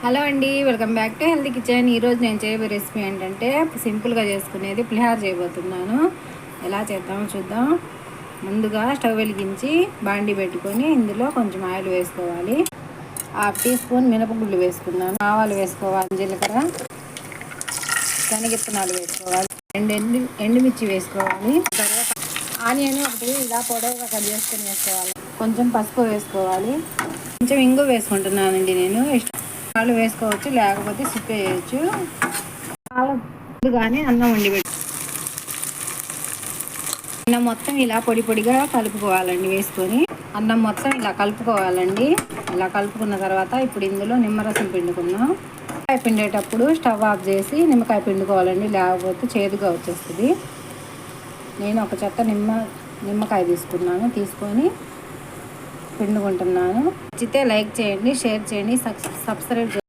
Hello అండి, welcome back to healthy kitchen. ఈరోజు నేను చేయబోయే రెసిపీ ఏంటంటే సింపుల్గా చేసుకునేది పులిహోర చేయబోతున్నాను. ఎలా చేద్దామో చూద్దాం. ముందుగా స్టవ్ వెలిగించి బాండి పెట్టుకొని ఇందులో కొంచెం ఆయిల్ వేసుకోవాలి. 1/2 టీ స్పూన్ మినపగుళ్ళు వేసుకున్నాను. ఆవాలు వేసుకోవాలి, జీలకర్ర, శనగిత్తనాలు వేసుకోవాలి, 2 ఎండుమిర్చి వేసుకోవాలి, తర్వాత ఆనియన్ ఒకటి ఇలా పొడవుగా కట్ చేసుకొని వేసుకోవాలి. కొంచెం పసుపు వేసుకోవాలి, కొంచెం ఇంగు వేసుకుంటున్నానండి. నేను పాలు వేసుకోవచ్చు, లేకపోతే సిప్ వేయచ్చు. ముందుగానే అన్నం వండి పెట్టి అన్నం మొత్తం ఇలా పొడి పొడిగా కలుపుకోవాలండి. వేసుకొని అన్నం మొత్తం ఇలా కలుపుకోవాలండి. ఇలా కలుపుకున్న తర్వాత ఇప్పుడు ఇందులో నిమ్మరసం పిండుకుందాం. నిమ్మకాయ పిండేటప్పుడు స్టవ్ ఆఫ్ చేసి నిమ్మకాయ పిండుకోవాలండి, లేకపోతే చేదుగా వచ్చేస్తుంది. నేను ఒక చెత్త నిమ్మకాయ తీసుకొని పిండుకుంటున్నాను. నచ్చితే లైక్ చేయండి, షేర్ చేయండి, సబ్స్క్రైబ్ చేయండి.